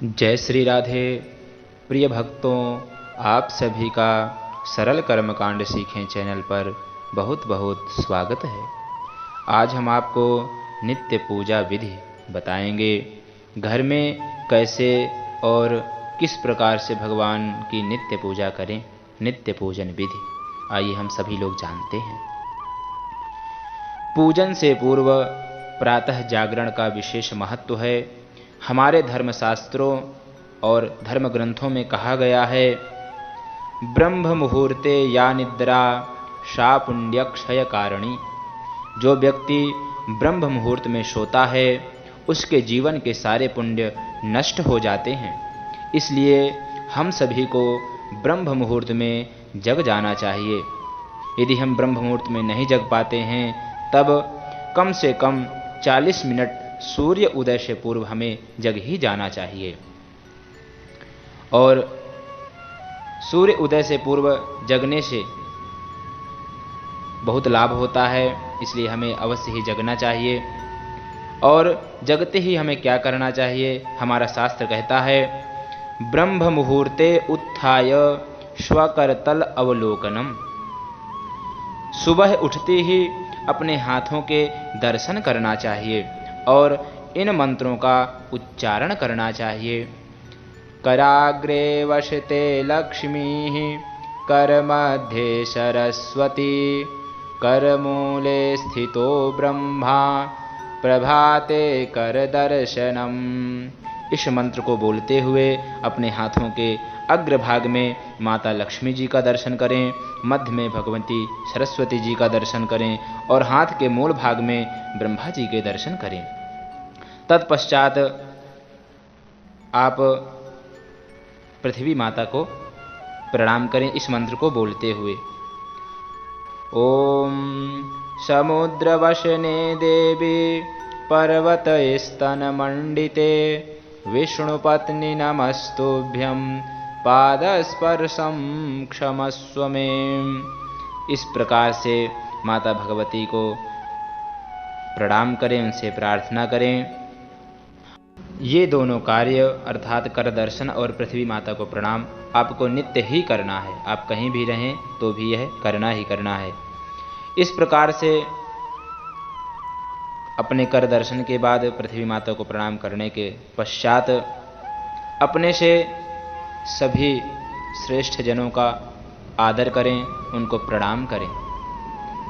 जय श्री राधे। प्रिय भक्तों, आप सभी का सरल कर्मकांड सीखें चैनल पर बहुत बहुत स्वागत है। आज हम आपको नित्य पूजा विधि बताएंगे। घर में कैसे और किस प्रकार से भगवान की नित्य पूजा करें, नित्य पूजन विधि आइए हम सभी लोग जानते हैं। पूजन से पूर्व प्रातः जागरण का विशेष महत्व है। हमारे धर्मशास्त्रों और धर्म ग्रंथों में कहा गया है, ब्रह्म मुहूर्ते या निद्रा सा पुण्यक्षय कारिणी। जो व्यक्ति ब्रह्म मुहूर्त में सोता है उसके जीवन के सारे पुण्य नष्ट हो जाते हैं। इसलिए हम सभी को ब्रह्म मुहूर्त में जग जाना चाहिए। यदि हम ब्रह्म मुहूर्त में नहीं जग पाते हैं तब कम से कम 40 मिनट सूर्य उदय से पूर्व हमें जग ही जाना चाहिए। और सूर्य उदय से पूर्व जगने से बहुत लाभ होता है, इसलिए हमें अवश्य ही जगना चाहिए। और जगते ही हमें क्या करना चाहिए, हमारा शास्त्र कहता है, ब्रह्म मुहूर्ते उत्थाय स्वकरतल अवलोकनम। सुबह उठते ही अपने हाथों के दर्शन करना चाहिए और इन मंत्रों का उच्चारण करना चाहिए। कराग्रे वसते लक्ष्मी, करमध्ये सरस्वती, करमूले स्थितो ब्रह्मा, प्रभाते कर दर्शनम। इस मंत्र को बोलते हुए अपने हाथों के अग्रभाग में माता लक्ष्मी जी का दर्शन करें, मध्य में भगवती सरस्वती जी का दर्शन करें और हाथ के मूल भाग में ब्रह्मा जी के दर्शन करें। तत्पश्चात आप पृथ्वी माता को प्रणाम करें इस मंत्र को बोलते हुए। ओम समुद्रवशने देवी पर्वत स्तन मंडिते, विष्णुपत्नी नमस्तुभ्यं पादस्पर्शं क्षमस्व मे। इस प्रकार से माता भगवती को प्रणाम करें, उनसे प्रार्थना करें। ये दोनों कार्य अर्थात कर दर्शन और पृथ्वी माता को प्रणाम आपको नित्य ही करना है। आप कहीं भी रहें तो भी यह करना ही करना है। इस प्रकार से अपने कर दर्शन के बाद पृथ्वी माता को प्रणाम करने के पश्चात अपने से सभी श्रेष्ठ जनों का आदर करें, उनको प्रणाम करें।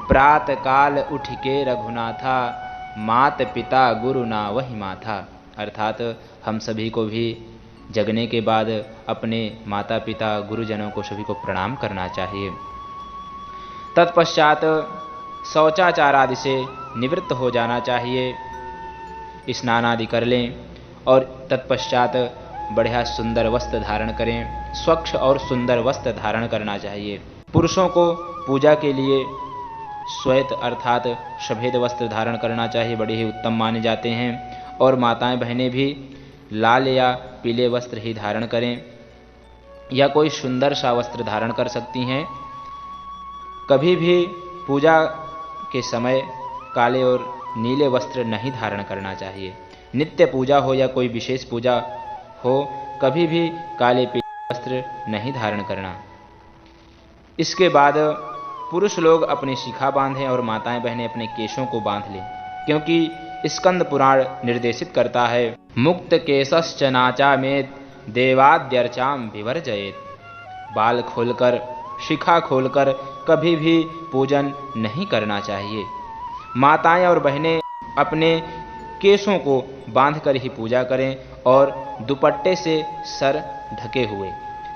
प्रातः काल उठ के रघुनाथा, मात पिता गुरु ना वही माथा। अर्थात हम सभी को भी जगने के बाद अपने माता पिता गुरुजनों को सभी को प्रणाम करना चाहिए। तत्पश्चात शौचाचार आदि से निवृत्त हो जाना चाहिए, स्नान आदि कर लें और तत्पश्चात बढ़िया सुंदर वस्त्र धारण करें। स्वच्छ और सुंदर वस्त्र धारण करना चाहिए। पुरुषों को पूजा के लिए श्वेत अर्थात सफेद वस्त्र धारण करना चाहिए, बड़े ही उत्तम माने जाते हैं। और माताएं बहनें भी लाल या पीले वस्त्र ही धारण करें या कोई सुंदर सा वस्त्र धारण कर सकती हैं। कभी भी पूजा के समय काले और नीले वस्त्र नहीं धारण करना चाहिए। नित्य पूजा हो या कोई विशेष पूजा हो, कभी भी काले पीले वस्त्र नहीं धारण करना। इसके बाद पुरुष लोग अपनी शिखा बांधें और माताएं बहनें अपने केशों को बांध लें, क्योंकि स्कंद पुराण निर्देशित करता है, मुक्त केशश्च नाचा में देवाद्यर्चाम विवर्जयेत। बाल खोलकर शिखा खोलकर कभी भी पूजन नहीं करना चाहिए। माताएं और बहनें अपने केशों को बांधकर ही पूजा करें और दुपट्टे से सर ढके हुए,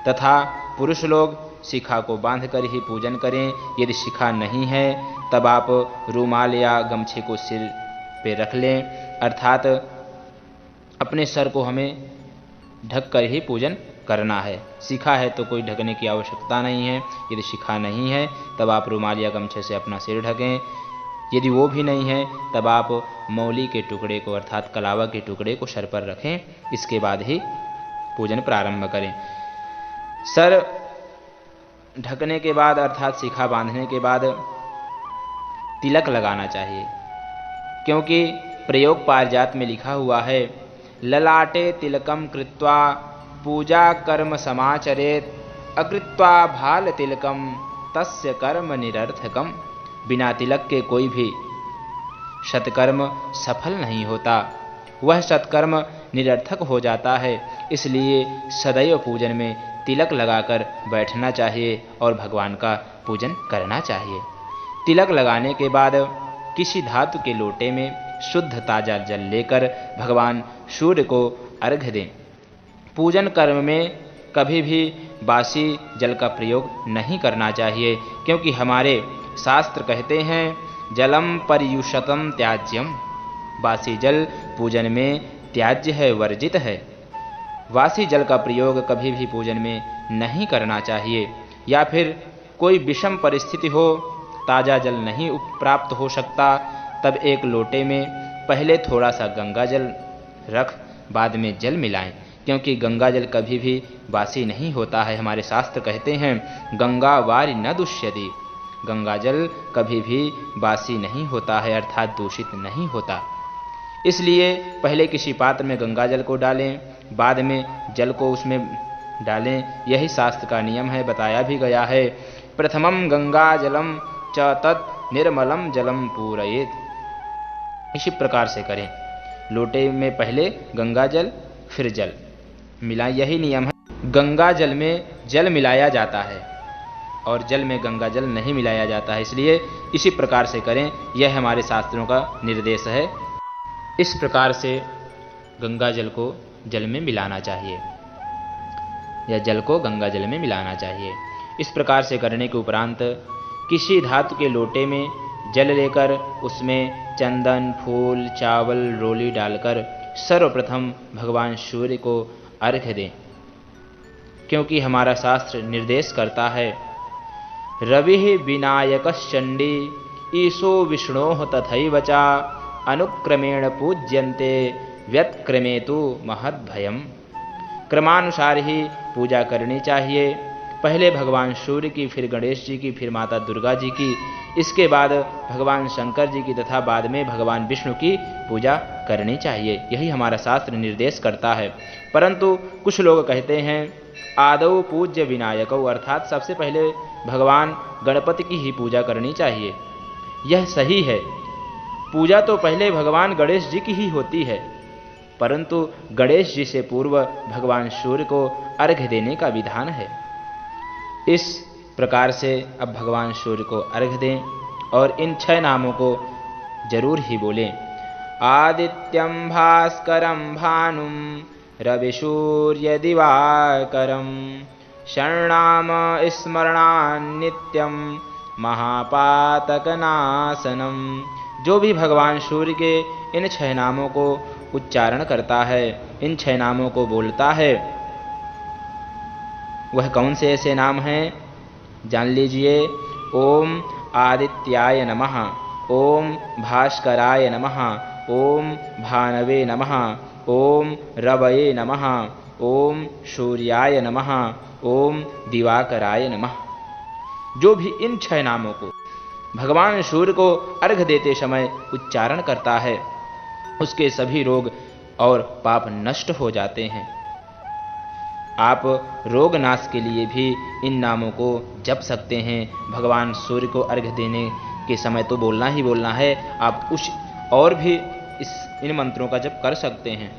तथा पुरुष लोग शिखा को बांधकर ही पूजन करें। यदि शिखा नहीं है तब आप रूमाल या गमछे को सिर पे रख लें, अर्थात अपने सर को हमें ढककर ही पूजन करना है। शिखा है तो कोई ढकने की आवश्यकता नहीं है। यदि शिखा नहीं है तब आप रूमाल या गमछे से अपना सिर ढकें। यदि वो भी नहीं है तब आप मौली के टुकड़े को अर्थात कलावा के टुकड़े को सर पर रखें। इसके बाद ही पूजन प्रारंभ करें। सर ढकने के बाद अर्थात शिखा बांधने के बाद तिलक लगाना चाहिए, क्योंकि प्रयोग पारिजात में लिखा हुआ है, ललाटे तिलकम कृत्वा पूजा कर्म समाचरेत, अकृत्वा भाल तिलकम तस्य कर्म निरर्थकम। बिना तिलक के कोई भी सत्कर्म सफल नहीं होता, वह सत्कर्म निरर्थक हो जाता है। इसलिए सदैव पूजन में तिलक लगाकर बैठना चाहिए और भगवान का पूजन करना चाहिए। तिलक लगाने के बाद किसी धातु के लोटे में शुद्ध ताजा जल लेकर भगवान सूर्य को अर्घ्य दें। पूजन कर्म में कभी भी बासी जल का प्रयोग नहीं करना चाहिए, क्योंकि हमारे शास्त्र कहते हैं जलम पर्युषतम त्याज्यम। बासी जल पूजन में त्याज्य है, वर्जित है। वासी जल का प्रयोग कभी भी पूजन में नहीं करना चाहिए। या फिर कोई विषम परिस्थिति हो, ताज़ा जल नहीं प्राप्त हो सकता, तब एक लोटे में पहले थोड़ा सा गंगा जल रख बाद में जल मिलाएं, क्योंकि गंगा जल कभी भी बासी नहीं होता है। हमारे शास्त्र कहते हैं गंगा वारि न दुष्यति, गंगा जल कभी भी बासी नहीं होता है, अर्थात दूषित नहीं होता। इसलिए पहले किसी पात्र में गंगा जल को डालें, बाद में जल को उसमें डालें। यही शास्त्र का नियम है, बताया भी गया है। प्रथमम गंगा जलम च तत् निर्मलम जलम पूरयेत। इसी प्रकार से करें, लोटे में पहले गंगा जल फिर जल मिलाएं, यही नियम है। गंगा जल में जल मिलाया जाता है और जल में गंगा जल नहीं मिलाया जाता है, इसलिए इसी प्रकार से करें, यह हमारे शास्त्रों का निर्देश है। इस प्रकार से गंगा जल को जल में मिलाना चाहिए या जल को गंगा जल में मिलाना चाहिए। इस प्रकार से करने के उपरांत किसी धातु के लोटे में जल लेकर उसमें चंदन, फूल, चावल, रोली डालकर सर्वप्रथम भगवान सूर्य को अर्घ्य दें, क्योंकि हमारा शास्त्र निर्देश करता है रविः विनायकश्चंडी ईशो विष्णोः तथैव च अनुक्रमेण पूज्यन्ते व्यत्क्रमे तु महद्भयम्। क्रमानुसार ही पूजा करनी चाहिए। पहले भगवान सूर्य की, फिर गणेश जी की, फिर माता दुर्गा जी की, इसके बाद भगवान शंकर जी की तथा बाद में भगवान विष्णु की पूजा करनी चाहिए। यही हमारा शास्त्र निर्देश करता है। परंतु कुछ लोग कहते हैं आदौ पूज्य विनायकौ, अर्थात सबसे पहले भगवान गणपति की ही पूजा करनी चाहिए। यह सही है, पूजा तो पहले भगवान गणेश जी की ही होती है, परंतु गणेश जी से पूर्व भगवान सूर्य को अर्घ्य देने का विधान है। इस प्रकार से अब भगवान सूर्य को अर्घ्य दें और इन 6 नामों को जरूर ही बोलें। आदित्यं भास्करं भानुं रविसूर्य दिवाकरं षण्णाम स्मरणान्नित्यं महापातकनाशनम। जो भी भगवान सूर्य के इन 6 नामों को उच्चारण करता है, इन 6 नामों को बोलता है, वह कौन से ऐसे नाम हैं जान लीजिए। ओम आदित्याय नमः, ओम भास्कराय नमः, ओम भानवे नमः, ओम रवये नमः, ओम सूर्याय नमः, ओम दिवाकराय नमः। जो भी इन 6 नामों को भगवान सूर्य को अर्घ्य देते समय उच्चारण करता है, उसके सभी रोग और पाप नष्ट हो जाते हैं। आप रोग नाश के लिए भी इन नामों को जप सकते हैं। भगवान सूर्य को अर्घ्य देने के समय तो बोलना ही बोलना है, आप कुछ और भी इन मंत्रों का जप कर सकते हैं।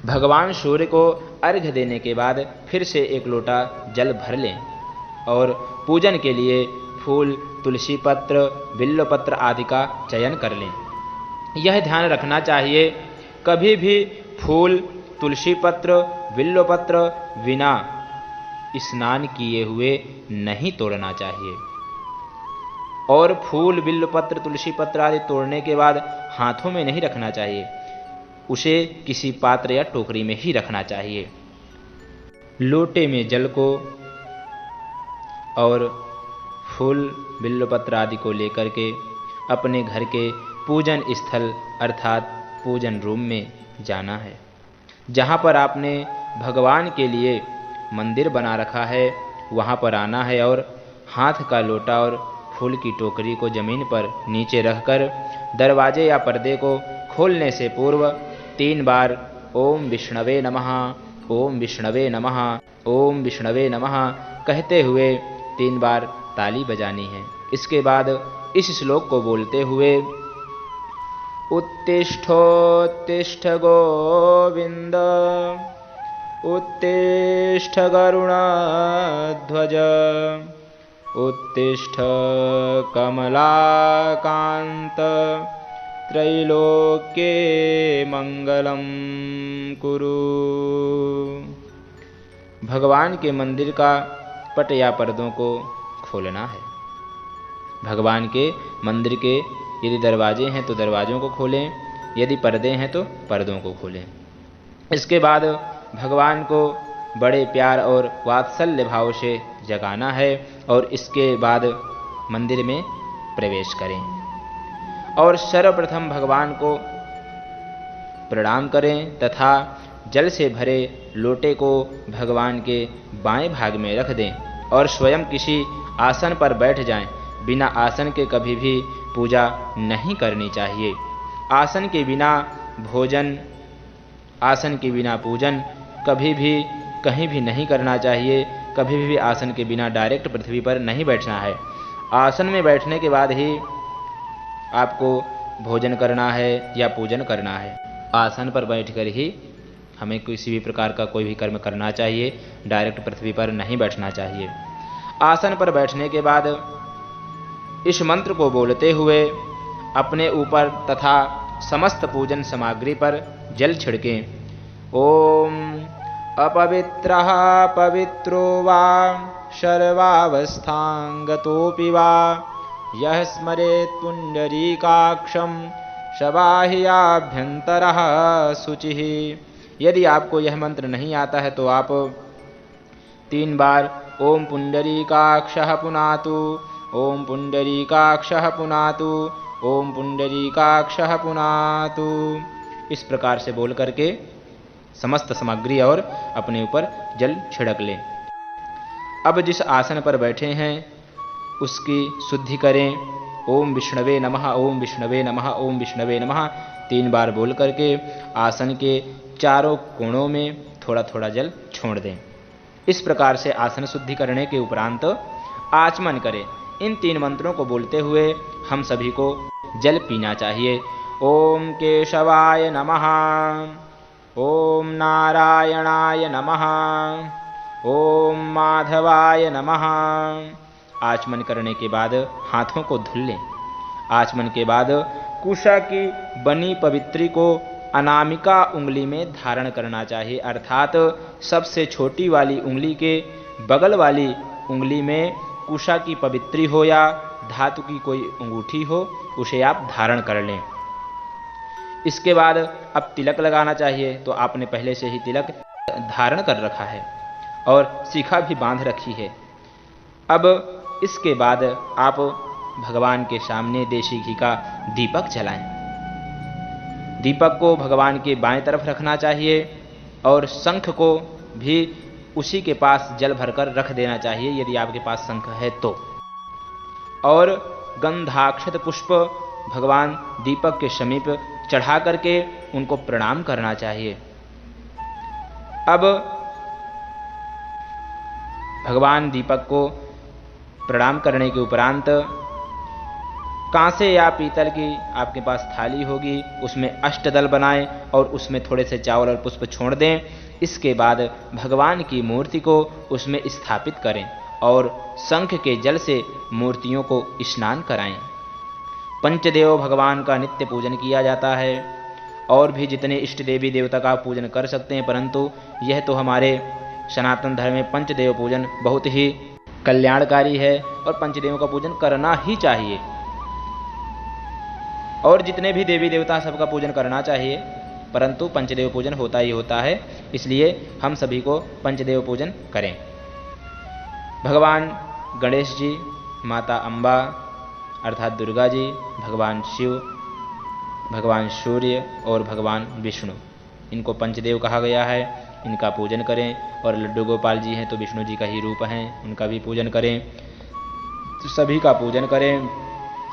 भगवान सूर्य को अर्घ्य देने के बाद फिर से एक लोटा जल भर लें और पूजन के लिए फूल, तुलसी पत्र, बिल्व पत्र आदि का चयन कर लें। यह ध्यान रखना चाहिए कभी भी फूल, तुलसी पत्र, बिल्व पत्र बिना स्नान किए हुए नहीं तोड़ना चाहिए। और फूल, बिल्व पत्र, तुलसी पत्र आदि तोड़ने के बाद हाथों में नहीं रखना चाहिए, उसे किसी पात्र या टोकरी में ही रखना चाहिए। लोटे में जल को और फूल, बिल्व पत्र आदि को लेकर के अपने घर के पूजन स्थल अर्थात पूजन रूम में जाना है। जहाँ पर आपने भगवान के लिए मंदिर बना रखा है वहाँ पर आना है और हाथ का लोटा और फूल की टोकरी को जमीन पर नीचे रखकर दरवाजे या पर्दे को खोलने से पूर्व 3 बार ओम विष्णवे नमः, ओम विष्णवे नमः, ओम विष्णवे नमः कहते हुए 3 बार ताली बजानी है। इसके बाद इस श्लोक को बोलते हुए उत्तिष्ठोत्तिष्ठ गोविंद, उत्तिष्ठ गरुणध्वज, उत्तिष्ठ कमलाकांत, त्रैलोक्ये मंगलम कुरु। भगवान के मंदिर का पट या पर्दों को खोलना है। भगवान के मंदिर के यदि दरवाजे हैं तो दरवाजों को खोलें, यदि पर्दे हैं तो पर्दों को खोलें। इसके बाद भगवान को बड़े प्यार और वात्सल्य भाव से जगाना है और इसके बाद मंदिर में प्रवेश करें और सर्वप्रथम भगवान को प्रणाम करें तथा जल से भरे लोटे को भगवान के बाएं भाग में रख दें और स्वयं किसी आसन पर बैठ जाएं। बिना आसन के कभी भी पूजा नहीं करनी चाहिए। आसन के बिना भोजन, आसन के बिना पूजन कभी भी कहीं भी नहीं करना चाहिए। कभी भी आसन के बिना डायरेक्ट पृथ्वी पर नहीं बैठना है। आसन में बैठने के बाद ही आपको भोजन करना है या पूजन करना है। आसन पर बैठकर ही हमें किसी भी प्रकार का कोई भी कर्म करना चाहिए, डायरेक्ट पृथ्वी पर नहीं बैठना चाहिए। आसन पर बैठने के बाद इस मंत्र को बोलते हुए अपने ऊपर तथा समस्त पूजन सामग्री पर जल छिड़कें। ओम अपवित्रः पवित्रो वा सर्वावस्थां गतोऽपि वा यः स्मरेत् पुण्डरीकाक्षं शबाह्याभ्यन्तरः शुचिः। यदि आपको यह मंत्र नहीं आता है तो आप 3 बार ओम पुण्डरीकाक्षः पुनातु, ओम पुण्डरीकाक्षः पुनातु, ओम पुण्डरीकाक्षः पुनातु इस प्रकार से बोल करके समस्त सामग्री और अपने ऊपर जल छिड़क लें। अब जिस आसन पर बैठे हैं उसकी शुद्धि करें। ओम विष्णवे नमः, ओम विष्णवे नमः, ओम विष्णवे नमः 3 बार बोल करके आसन के चारों कोणों में थोड़ा थोड़ा जल छोड़ दें। इस प्रकार से आसन शुद्धि करने के उपरांत आचमन करें। इन 3 मंत्रों को बोलते हुए हम सभी को जल पीना चाहिए। ओम केशवाय नमः, ओम नारायणाय नमः, ओम माधवाय नमः। आचमन करने के बाद हाथों को धुल लें। आचमन के बाद कुशा की बनी पवित्री को अनामिका उंगली में धारण करना चाहिए, अर्थात सबसे छोटी वाली उंगली के बगल वाली उंगली में कुशा की पवित्री हो या धातु की कोई अंगूठी हो, उसे आप धारण कर लें। इसके बाद अब तिलक लगाना चाहिए, तो आपने पहले से ही तिलक धारण कर रखा है और शिखा भी बांध रखी है। अब इसके बाद आप भगवान के सामने देशी घी का दीपक जलाएं। दीपक को भगवान के बाएं तरफ रखना चाहिए और शंख को भी उसी के पास जल भरकर रख देना चाहिए यदि आपके पास शंख है तो। और गंधाक्षत पुष्प भगवान दीपक के समीप चढ़ा करके उनको प्रणाम करना चाहिए। अब भगवान दीपक को प्रणाम करने के उपरांत कांसे या पीतल की आपके पास थाली होगी, उसमें अष्टदल बनाएं और उसमें थोड़े से चावल और पुष्प छोड़ दें। इसके बाद भगवान की मूर्ति को उसमें स्थापित करें और शंख के जल से मूर्तियों को स्नान कराएं। पंचदेव भगवान का नित्य पूजन किया जाता है और भी जितने इष्ट देवी देवता का पूजन कर सकते हैं, परंतु यह तो हमारे सनातन धर्म में पंचदेव पूजन बहुत ही कल्याणकारी है और पंचदेवों का पूजन करना ही चाहिए। और जितने भी देवी देवता सबका पूजन करना चाहिए, परंतु पंचदेव पूजन होता ही होता है, इसलिए हम सभी को पंचदेव पूजन करें। भगवान गणेश जी, माता अम्बा अर्थात दुर्गा जी, भगवान शिव, भगवान सूर्य और भगवान विष्णु, इनको पंचदेव कहा गया है। इनका पूजन करें। और लड्डू गोपाल जी हैं तो विष्णु जी का ही रूप हैं, उनका भी पूजन करें। तो सभी का पूजन करें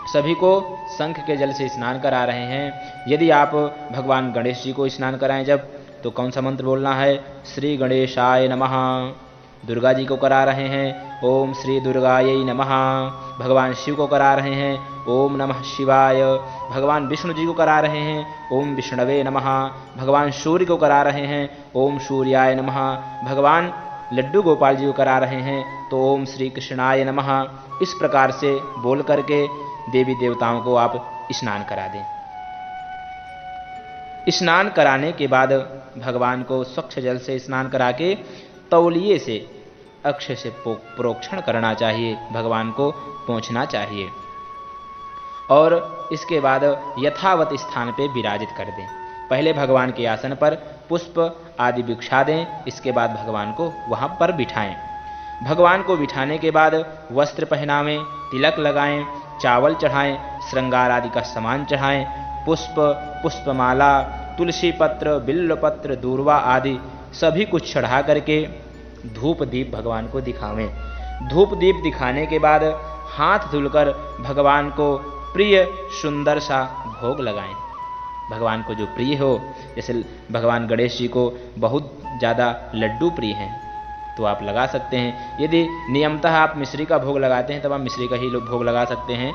सभी को शंख के जल से स्नान करा रहे हैं। यदि आप भगवान गणेश जी को स्नान कराएं जब, तो कौन सा मंत्र बोलना है? श्री गणेशाय नमः। दुर्गा जी को करा रहे हैं, ओम श्री दुर्गायै नमः। भगवान शिव को करा रहे हैं, ओम नमः शिवाय। भगवान विष्णु जी को करा रहे हैं, ओम विष्णवे नमः। भगवान सूर्य को करा रहे हैं, ओम सूर्याय नमः। भगवान लड्डू गोपाल जी को करा रहे हैं, तो ओम श्री कृष्णाय नमः। इस प्रकार से बोल करके देवी देवताओं को आप स्नान करा दें। स्नान कराने के बाद भगवान को स्वच्छ जल से स्नान करा के तौलिए से अक्षय से प्रोक्षण करना चाहिए, भगवान को पोंछना चाहिए और इसके बाद यथावत स्थान पे विराजित कर दें। पहले भगवान के आसन पर पुष्प आदि बिछा दें, इसके बाद भगवान को वहां पर बिठाएं। भगवान को बिठाने के बाद वस्त्र पहनावें, तिलक लगाएं, चावल चढ़ाएं, श्रृंगार आदि का सामान चढ़ाएं, पुष्प, पुष्पमाला, तुलसी पत्र, बिल्व पत्र, दूर्वा आदि सभी कुछ चढ़ा करके धूप दीप भगवान को दिखावें। धूप दीप दिखाने के बाद हाथ धुलकर भगवान को प्रिय सुंदर सा भोग लगाएं। भगवान को जो प्रिय हो, जैसे भगवान गणेश जी को बहुत ज़्यादा लड्डू प्रिय हैं तो आप लगा सकते हैं। यदि नियमतः आप मिश्री का भोग लगाते हैं तब आप मिश्री का ही भोग लगा सकते हैं।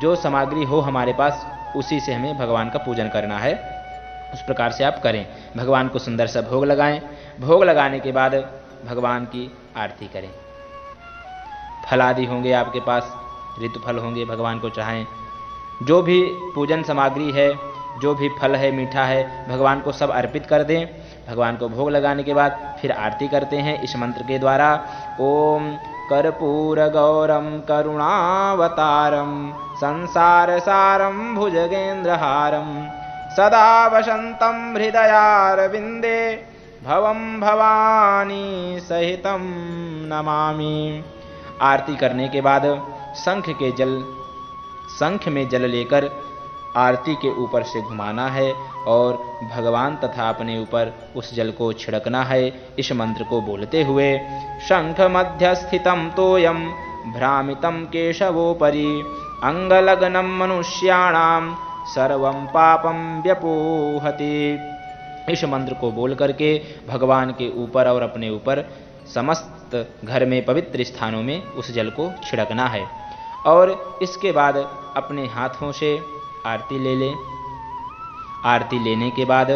जो सामग्री हो हमारे पास उसी से हमें भगवान का पूजन करना है, उस प्रकार से आप करें। भगवान को सुंदर सा भोग लगाएं। भोग लगाने के बाद भगवान की आरती करें। फल आदि होंगे आपके पास, ऋतु फल होंगे, भगवान को चढ़ाएं। जो भी पूजन सामग्री है, जो भी फल है, मीठा है, भगवान को सब अर्पित कर दें। भगवान को भोग लगाने के बाद फिर आरती करते हैं इस मंत्र के द्वारा, ओम कर्पूर गौरम करुणावतारम संसार सारम भुजगेंद्रहारम सदा वसंतम हृदयारविंदे भवम भवानी सहितम नमामि। आरती करने के बाद शंख में जल लेकर आरती के ऊपर से घुमाना है और भगवान तथा अपने ऊपर उस जल को छिड़कना है इस मंत्र को बोलते हुए, शंख मध्यस्थितम तोयम भ्रामितम केशवोपरि अंगलग्नम मनुष्याणाम सर्वं पापम व्यपोहति। इस मंत्र को बोल करके भगवान के ऊपर और अपने ऊपर समस्त घर में पवित्र स्थानों में उस जल को छिड़कना है और इसके बाद अपने हाथों से आरती ले लें। आरती लेने के बाद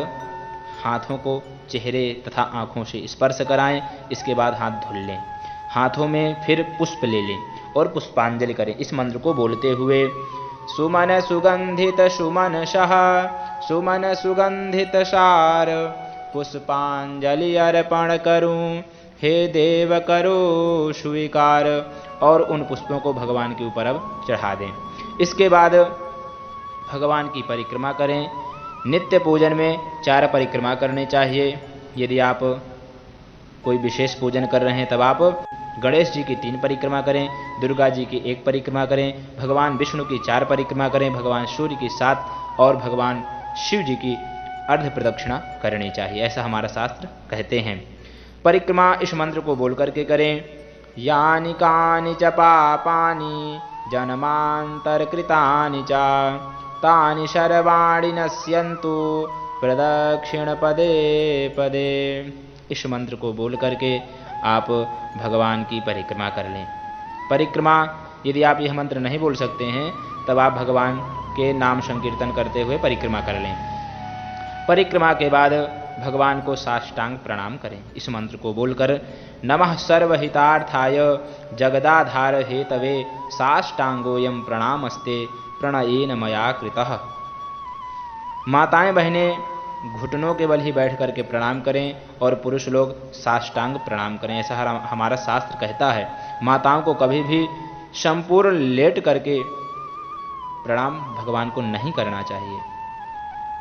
हाथों को चेहरे तथा आँखों से स्पर्श कराएं। इसके बाद हाथ धुल लें। हाथों में फिर पुष्प ले लें और पुष्पांजलि करें इस मंत्र को बोलते हुए, सुमन सुगंधित सुमन शाह सुमन सुगंधित सार पुष्पांजलि अर्पण करूं, हे देव करो स्वीकार। और उन पुष्पों को भगवान के ऊपर अब चढ़ा दें। इसके बाद भगवान की परिक्रमा करें। नित्य पूजन में 4 परिक्रमा करनी चाहिए। यदि आप कोई विशेष पूजन कर रहे हैं तब आप गणेश जी की 3 परिक्रमा करें, दुर्गा जी की 1 परिक्रमा करें, भगवान विष्णु की 4 परिक्रमा करें, भगवान सूर्य की 7 और भगवान शिव जी की अर्ध प्रदक्षिणा करनी चाहिए, ऐसा हमारा शास्त्र कहते हैं। परिक्रमा इस मंत्र को बोल करके करें, यानि कानि च पापानि जन्मांतरकृतानि च तानि सर्वाणि नश्यन्तु प्रदक्षिण पदे पदे। इस मंत्र को बोल करके आप भगवान की परिक्रमा कर लें। परिक्रमा यदि आप यह मंत्र नहीं बोल सकते हैं तब आप भगवान के नाम संकीर्तन करते हुए परिक्रमा कर लें। परिक्रमा के बाद भगवान को साष्टांग प्रणाम करें। इस मंत्र को बोलकर, नमः सर्वहितार्थाय जगदाधार हेतवे साष्टांगोयम प्रणामस्ते प्रणयेन मया कृतः। माताएं बहनें घुटनों के बल ही बैठ करके प्रणाम करें और पुरुष लोग साष्टांग प्रणाम करें, ऐसा हमारा शास्त्र कहता है। माताओं को कभी भी संपूर्ण लेट करके प्रणाम भगवान को नहीं करना चाहिए।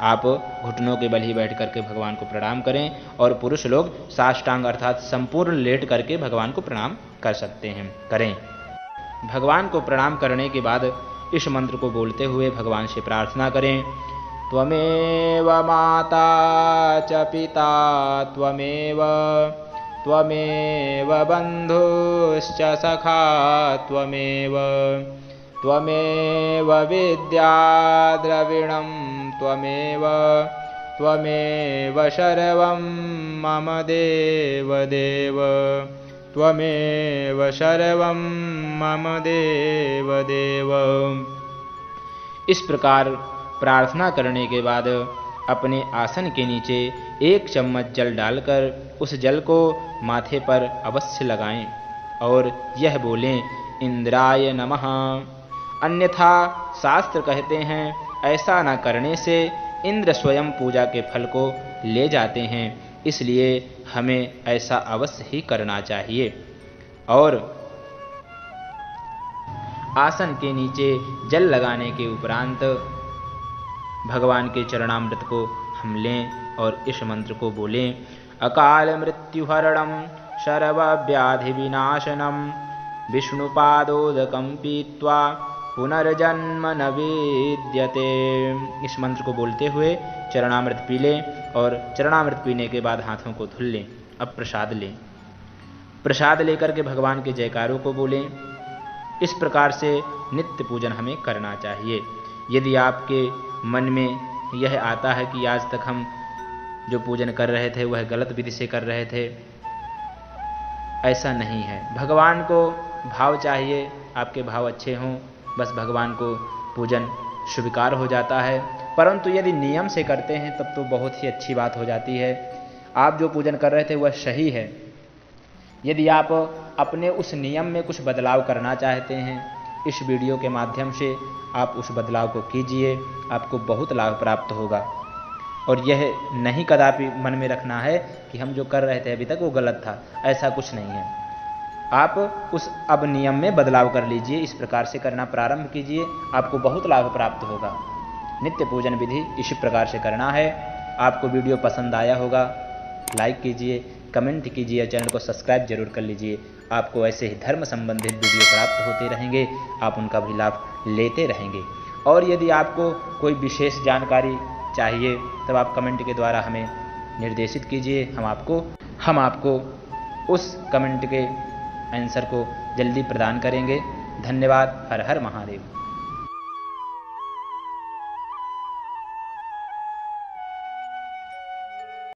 आप घुटनों के बल ही बैठ करके भगवान को प्रणाम करें और पुरुष लोग साष्टांग अर्थात संपूर्ण लेट करके भगवान को प्रणाम कर सकते हैं, करें। भगवान को प्रणाम करने के बाद इस मंत्र को बोलते हुए भगवान से प्रार्थना करें, त्वमेव माता च पिता त्वमेव त्वमेव बन्धुश्च सखा त्वमेव त्वमेव विद्या द्रविणं त्वमेव त्वमेव शर्वं मम देव देव त्वमेव शर्वं मम देव देव। इस प्रकार प्रार्थना करने के बाद अपने आसन के नीचे 1 चम्मच जल डालकर उस जल को माथे पर अवश्य लगाएं और यह बोलें, इंद्राय नमः। अन्यथा शास्त्र कहते हैं ऐसा न करने से इंद्र स्वयं पूजा के फल को ले जाते हैं, इसलिए हमें ऐसा अवश्य ही करना चाहिए। और आसन के नीचे जल लगाने के उपरांत भगवान के चरणामृत को हम लें और इस मंत्र को बोलें, अकाल मृत्युहरणं सर्वव्याधि विनाशनम विष्णुपादोदकं पीत्वा पुनर्जन्म न विद्यते। इस मंत्र को बोलते हुए चरणामृत पी लें और चरणामृत पीने के बाद हाथों को धुल लें। अब प्रसाद लें। प्रसाद लेकर के भगवान के जयकारों को बोलें। इस प्रकार से नित्य पूजन हमें करना चाहिए। यदि आपके मन में यह आता है कि आज तक हम जो पूजन कर रहे थे वह गलत विधि से कर रहे थे, ऐसा नहीं है। भगवान को भाव चाहिए, आपके भाव अच्छे हों, बस भगवान को पूजन स्वीकार हो जाता है। परंतु यदि नियम से करते हैं तब तो बहुत ही अच्छी बात हो जाती है। आप जो पूजन कर रहे थे वह सही है। यदि आप अपने उस नियम में कुछ बदलाव करना चाहते हैं, इस वीडियो के माध्यम से आप उस बदलाव को कीजिए, आपको बहुत लाभ प्राप्त होगा। और यह नहीं कदापि मन में रखना है कि हम जो कर रहे थे अभी तक वो गलत था, ऐसा कुछ नहीं है। आप उस अब नियम में बदलाव कर लीजिए, इस प्रकार से करना प्रारंभ कीजिए, आपको बहुत लाभ प्राप्त होगा। नित्य पूजन विधि इसी प्रकार से करना है। आपको वीडियो पसंद आया होगा, लाइक कीजिए, कमेंट कीजिए, चैनल को सब्सक्राइब जरूर कर लीजिए। आपको ऐसे ही धर्म संबंधित वीडियो प्राप्त होते रहेंगे, आप उनका भी लाभ लेते रहेंगे। और यदि आपको कोई विशेष जानकारी चाहिए तब आप कमेंट के द्वारा हमें निर्देशित कीजिए, हम आपको उस कमेंट के आंसर को जल्दी प्रदान करेंगे। धन्यवाद। हर हर महादेव।